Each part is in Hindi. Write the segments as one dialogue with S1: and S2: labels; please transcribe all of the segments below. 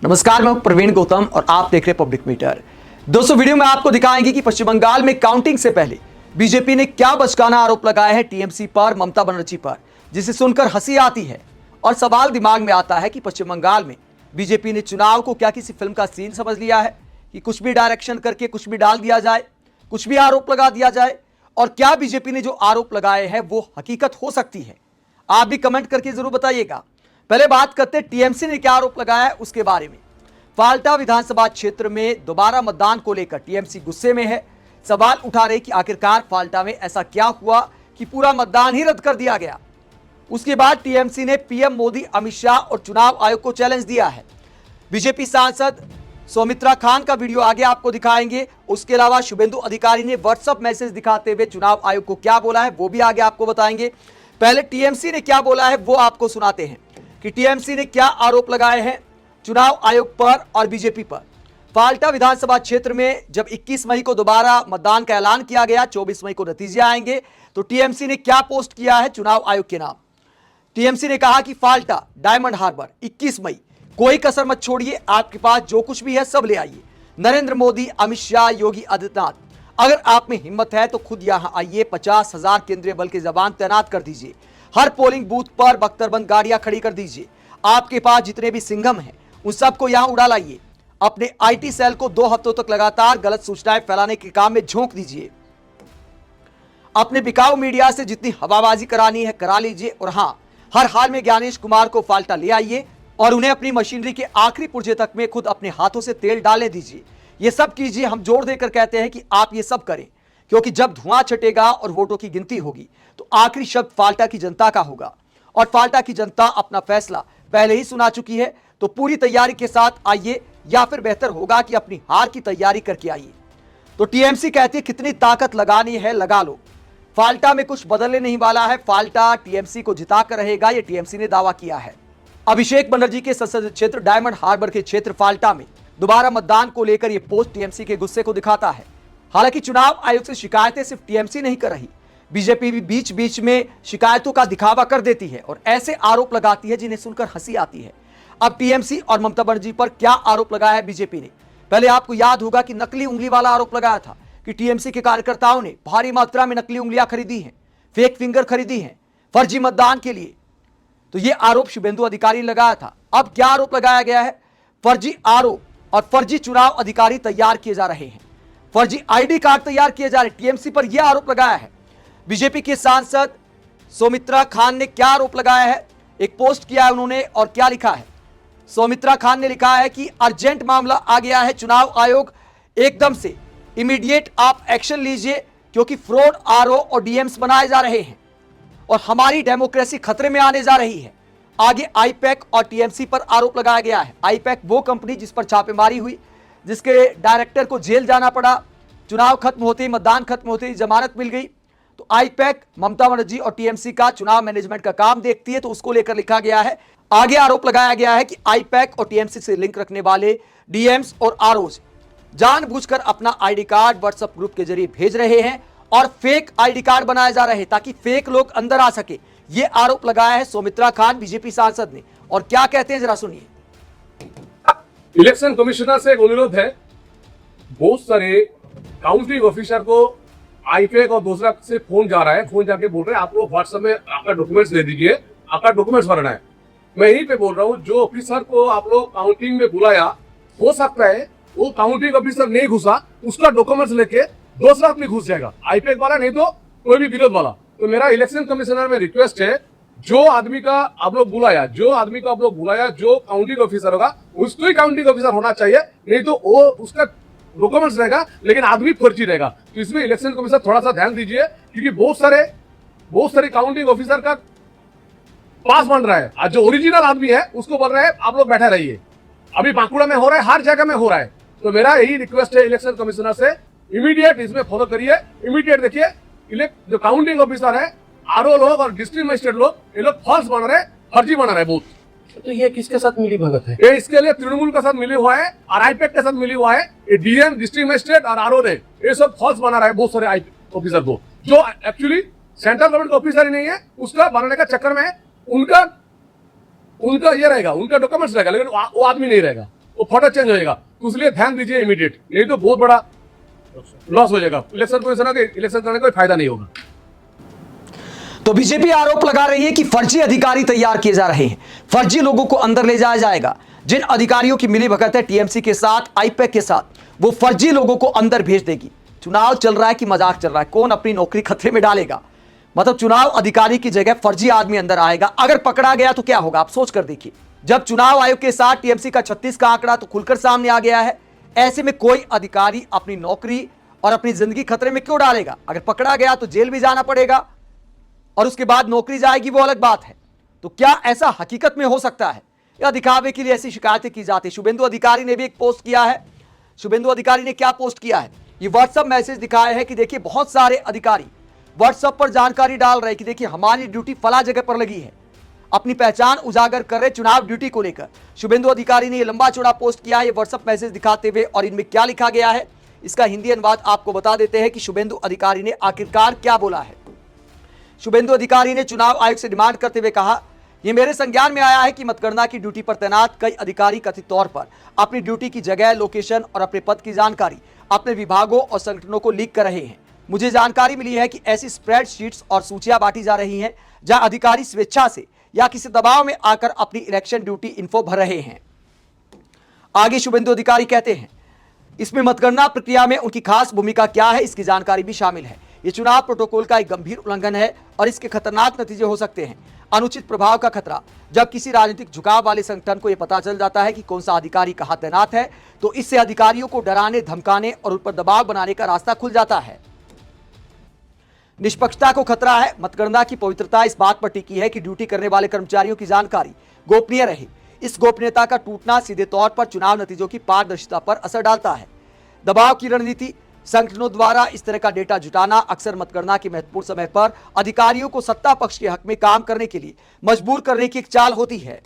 S1: नमस्कार, मैं प्रवीण गौतम और आप देख रहे हैं पब्लिक मीटर। दोस्तों, वीडियो में आपको दिखाएंगे कि पश्चिम बंगाल में काउंटिंग से पहले बीजेपी ने क्या बचकाना आरोप लगाया है टीएमसी पर, ममता बनर्जी पर, जिसे सुनकर हंसी आती है और सवाल दिमाग में आता है कि पश्चिम बंगाल में बीजेपी ने चुनाव को क्या किसी फिल्म का सीन समझ लिया है कि कुछ भी डायरेक्शन करके कुछ भी डाल दिया जाए, कुछ भी आरोप लगा दिया जाए। और क्या बीजेपी ने जो आरोप लगाए हैं वो हकीकत हो सकती है? आप भी कमेंट करके जरूर बताइएगा। पहले बात करते हैं टीएमसी ने क्या आरोप लगाया है उसके बारे में। फाल्टा विधानसभा क्षेत्र में दोबारा मतदान को लेकर टीएमसी गुस्से में है। सवाल उठा रहे कि आखिरकार फाल्टा में ऐसा क्या हुआ कि पूरा मतदान ही रद्द कर दिया गया। उसके बाद टीएमसी ने पीएम मोदी, अमित शाह और चुनाव आयोग को चैलेंज दिया है। बीजेपी सांसद सौमित्रा खान का वीडियो आगे आपको दिखाएंगे। उसके अलावा शुभेंदु अधिकारी ने व्हाट्सएप मैसेज दिखाते हुए चुनाव आयोग को क्या बोला है वो भी आगे आपको बताएंगे। पहले टीएमसी ने क्या बोला है वो आपको सुनाते हैं कि टीएमसी ने क्या आरोप लगाए हैं चुनाव आयोग पर और बीजेपी पर। फाल्टा विधानसभा क्षेत्र में जब 21 मई को दोबारा मतदान का ऐलान किया गया, 24 मई को नतीजे आएंगे, तो टीएमसी ने क्या पोस्ट किया है चुनाव आयोग के नाम। टीएमसी ने कहा कि फाल्टा, डायमंड हार्बर 21 मई, कोई कसर मत छोड़िए, आपके पास जो कुछ भी है सब ले आइए। नरेंद्र मोदी, अमित शाह, योगी आदित्यनाथ, अगर आप में हिम्मत है तो खुद यहां आइए। 50,000 केंद्रीय बल के जवान तैनात कर दीजिए। हर पोलिंग बूथ पर बख्तरबंद गाड़ियां खड़ी कर दीजिए। आपके पास जितने भी सिंघम हैं उन सबको यहां उड़ा लाइए। अपने आईटी सेल को 2 हफ्तों तक लगातार गलत सूचनाएं फैलाने के काम में झोंक दीजिए। अपने बिकाऊ मीडिया से जितनी हवाबाजी करानी है करा लीजिए। और हां, हर हाल में ज्ञानेश कुमार को फाल्टा ले आइए और उन्हें अपनी मशीनरी के आखिरी पुर्जे तक में खुद अपने हाथों से तेल डालने दीजिए। ये सब कीजिए। हम जोर देकर कहते हैं कि आप ये सब करें, क्योंकि जब धुआं छटेगा और वोटों की गिनती होगी तो आखिरी शब्द फाल्टा की जनता का होगा। और फाल्टा की जनता अपना फैसला पहले ही सुना चुकी है। तो पूरी तैयारी के साथ आइए, या फिर बेहतर होगा कि अपनी हार की तैयारी करके आइए। तो टीएमसी कहती है कितनी ताकत लगानी है लगा लो। फाल्टा में कुछ बदलने नहीं वाला है। फाल्टा टीएमसी को जिताकर रहेगा, यह टीएमसी ने दावा किया है। अभिषेक बनर्जी के संसदीय क्षेत्र डायमंड हार्बर के क्षेत्र फाल्टा में दोबारा मतदान को लेकर यह पोस्ट टीएमसी के गुस्से को दिखाता है। हालांकि चुनाव आयोग से शिकायतें सिर्फ टीएमसी नहीं कर रही, बीजेपी भी बीच बीच में शिकायतों का दिखावा कर देती है और ऐसे आरोप लगाती है जिन्हें सुनकर हंसी आती है। अब टीएमसी और ममता बनर्जी पर क्या आरोप लगाया है बीजेपी ने? पहले आपको याद होगा कि नकली उंगली वाला आरोप लगाया था कि टीएमसी के कार्यकर्ताओं ने भारी मात्रा में नकली उंगलियां खरीदी हैं, फेक फिंगर खरीदी हैं फर्जी मतदान के लिए। तो यह आरोप शुभेंदु अधिकारी ने लगाया था। अब क्या आरोप लगाया गया है? फर्जी आरोप और फर्जी चुनाव अधिकारी तैयार किए जा रहे हैं, फर्जी आईडी कार्ड तैयार किए जा रहे हैं। टीएमसी पर यह आरोप लगाया है। बीजेपी के सांसद सौमित्रा खान ने क्या आरोप लगाया है? एक पोस्ट किया है उन्होंने और क्या लिखा है? सौमित्रा खान ने लिखा है कि अर्जेंट मामला आ गया है, चुनाव आयोग एकदम से इमीडिएट आप एक्शन लीजिए, क्योंकि फ्रॉड आरओ और डीएम्स बनाए जा रहे हैं और हमारी डेमोक्रेसी खतरे में आने जा रही है। आगे आईपैक और टीएमसी पर आरोप लगाया गया है। आईपैक वो कंपनी जिस पर छापेमारी हुई, जिसके डायरेक्टर को जेल जाना पड़ा, चुनाव खत्म होते ही, मतदान खत्म होते ही जमानत मिल गई। तो आईपैक ममता बनर्जी और टीएमसी का चुनाव मैनेजमेंट का काम देखती है, तो उसको लेकर लिखा गया है। आगे आरोप लगाया गया है कि आईपैक और टीएमसी से लिंक रखने वाले डीएम्स और आरओज जानबूझकर अपना आईडी कार्ड व्हाट्सएप ग्रुप के जरिए भेज रहे हैं और फेक आईडी कार्ड बनाए जा रहे हैं ताकि फेक लोग अंदर आ सके। यह आरोप लगाया है सौमित्रा खान, बीजेपी सांसद ने। और क्या कहते हैं जरा सुनिए।
S2: इलेक्शन कमिश्नर से एक अनुरोध है, बहुत सारे काउंटिंग ऑफिसर को आईपैक और दूसरा से फोन जा रहा है, फोन जाके बोल रहे हैं आप लोग व्हाट्सएप में आपका डॉक्यूमेंट्स दे दीजिए, आपका डॉक्यूमेंट्स भरना है। मैं यहीं पे बोल रहा हूँ, जो ऑफिसर को आप लोग काउंटिंग में बुलाया, हो सकता है वो काउंटिंग ऑफिसर नहीं घुसा, उसका डॉक्यूमेंट्स लेके दूसरा आदमी घुस जाएगा, आईपैक वाला नहीं तो कोई भी विरोध वाला। तो मेरा इलेक्शन कमिश्नर में रिक्वेस्ट है, जो आदमी का आप लोग बुलाया, जो काउंटिंग ऑफिसर होगा उसको ही काउंटिंग ऑफिसर होना चाहिए, नहीं तो वो उसका डॉक्यूमेंट्स रहेगा लेकिन आदमी फर्जी रहेगा। तो इसमें इलेक्शन कमिश्नर थोड़ा सा ध्यान दीजिए, क्योंकि बहुत सारे काउंटिंग ऑफिसर का पास बन रहा है, जो ओरिजिनल आदमी है उसको बोल रहे हैं आप लोग बैठे रहिए। अभी बांकुड़ा में हो रहा है, हर जगह में हो रहा है। तो मेरा यही रिक्वेस्ट है इलेक्शन कमिश्नर से, इमीडिएट इसमें फॉलो करिए। इमीडिएट देखिए, जो काउंटिंग ऑफिसर है, आरओ लोग और डिस्ट्रिक्ट मजिस्ट्रेट लोग, ये लोग फॉल्स बन रहे हैं, फर्जी बना रहे बूथ।
S3: तो ये किसके साथ मिली भगत है?
S2: ये इसके लिए तृणमूल के साथ मिली हुआ है और आईपैक के साथ मिली हुआ है। ये डीएम, डिस्ट्रिक्ट मजिस्ट्रेट और आरओ ने ये सब फॉल्स बना रहा है बहुत सारे ऑफिसर को, जो एक्चुअली सेंट्रल गवर्नमेंट ऑफिसर ही नहीं है। उसका बनाने का चक्कर में उनका ये रहेगा, उनका डॉक्यूमेंट्स रहेगा, लेकिन वो आदमी नहीं रहेगा। वो फोटो चेंज हो जाएगा। तो इसलिए ध्यान दीजिए इमीडिएट, नहीं तो बहुत बड़ा लॉस हो जाएगा। इलेक्शन कमीशन के इलेक्शन करने का कोई फायदा नहीं होगा।
S1: तो बीजेपी आरोप लगा रही है कि फर्जी अधिकारी तैयार किए जा रहे हैं, फर्जी लोगों को अंदर ले जाया जाएगा। जिन अधिकारियों की मिलीभगत है टीएमसी के साथ, आईपैक के साथ, वो फर्जी लोगों को अंदर भेज देगी। चुनाव चल रहा है कि मजाक चल रहा है? कौन अपनी नौकरी खतरे में डालेगा? मतलब चुनाव अधिकारी की जगह फर्जी आदमी अंदर आएगा। अगर पकड़ा गया तो क्या होगा, आप सोच कर देखिए। जब चुनाव आयोग के साथ टीएमसी का 36 का आंकड़ा तो खुलकर सामने आ गया है, ऐसे में कोई अधिकारी अपनी नौकरी और अपनी जिंदगी खतरे में क्यों डालेगा? अगर पकड़ा गया तो जेल भी जाना पड़ेगा और उसके बाद नौकरी जाएगी, वो अलग बात है। तो क्या ऐसा हकीकत में हो सकता है या दिखावे के लिए ऐसी शिकायतें की जाती है? शुभेंदु अधिकारी ने भी एक पोस्ट किया है। शुभेंदु अधिकारी ने क्या पोस्ट किया है? ये व्हाट्सएप मैसेज दिखाया है कि देखिए बहुत सारे अधिकारी व्हाट्सएप पर जानकारी डाल रहे हैं कि देखिए हमारी ड्यूटी फला जगह पर लगी है, अपनी पहचान उजागर कर रहे चुनाव ड्यूटी को लेकर। शुभेंदु अधिकारी ने यह लंबा चौड़ा पोस्ट किया है, ये व्हाट्सएप मैसेज दिखाते हुए, और इनमें क्या लिखा गया है इसका हिंदी अनुवाद आपको बता देते हैं कि शुभेंदु अधिकारी ने आखिरकार क्या बोला है। शुभेंदु अधिकारी ने चुनाव आयोग से डिमांड करते हुए कहा, यह मेरे संज्ञान में आया है कि मतगणना की ड्यूटी पर तैनात कई अधिकारी कथित तौर पर अपनी ड्यूटी की जगह, लोकेशन और अपने पद की जानकारी अपने विभागों और संगठनों को लीक कर रहे हैं। मुझे जानकारी मिली है कि ऐसी स्प्रेडशीट्स और सूचियां बांटी जा रही हैं जहां अधिकारी स्वेच्छा से या किसी दबाव में आकर अपनी इलेक्शन ड्यूटी इन्फो भर रहे हैं। आगे शुभेंदु अधिकारी कहते हैं, इसमें मतगणना प्रक्रिया में उनकी खास भूमिका क्या है इसकी जानकारी भी शामिल है। ये चुनाव प्रोटोकॉल का एक गंभीर उल्लंघन है और इसके खतरनाक नतीजे हो सकते हैं। अनुचित प्रभाव का खतरा, जब किसी राजनीतिक झुकाव वाले संगठन को यह पता चल जाता है कि कौन सा अधिकारी कहां तैनात है, तो इससे अधिकारियों को डराने, धमकाने और उन पर दबाव बनाने का रास्ता खुल जाता है। निष्पक्षता को खतरा है। मतगणना की पवित्रता इस बात पर टिकी है कि ड्यूटी करने वाले कर्मचारियों की जानकारी गोपनीय रहे। इस गोपनीयता का टूटना सीधे तौर पर चुनाव नतीजों की पारदर्शिता पर असर डालता है। दबाव की रणनीति, संगठनों द्वारा इस तरह का डेटा जुटाना अक्सर मतगणना के महत्वपूर्ण समय पर अधिकारियों को सत्ता पक्ष के हक में काम करने के लिए मजबूर करने की एक चाल होती है।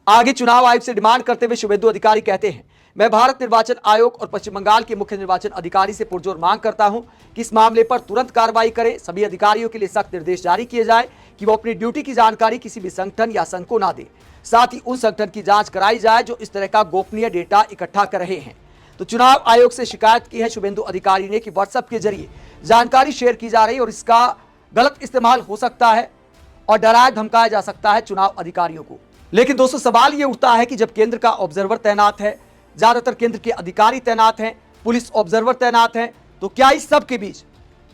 S1: आगे चुनाव आयोग से डिमांड करते हुए शुभेंदु अधिकारी कहते हैं, मैं भारत निर्वाचन आयोग और पश्चिम बंगाल के मुख्य निर्वाचन अधिकारी से पुरजोर मांग करता हूं कि इस मामले पर तुरंत कार्रवाई करें। सभी अधिकारियों के लिए सख्त निर्देश जारी किए जाए कि वो अपनी ड्यूटी की जानकारी किसी भी संगठन या संघ को ना दे। साथ ही उन संगठन की जांच कराई जाए जो इस तरह का गोपनीय डेटा इकट्ठा कर रहे हैं। तो चुनाव आयोग से शिकायत की है शुभेंदु अधिकारी ने कि व्हाट्सएप के जरिए जानकारी शेयर की जा रही है और इसका गलत इस्तेमाल हो सकता है और डराया धमकाया जा सकता है चुनाव अधिकारियों को। लेकिन दोस्तों सवाल यह उठता है कि जब केंद्र का ऑब्जर्वर तैनात है, ज्यादातर केंद्र के अधिकारी तैनात हैं, पुलिस ऑब्जर्वर तैनात हैं, तो क्या इस सब के बीच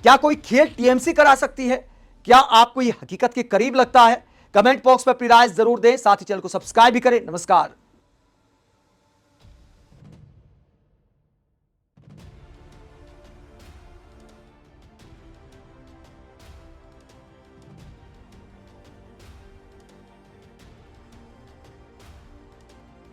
S1: क्या कोई खेल टीएमसी करा सकती है? क्या आपको यह हकीकत के करीब लगता है? कमेंट बॉक्स में अपनी राय जरूर दें, साथ ही चैनल को सब्सक्राइब भी करें। नमस्कार।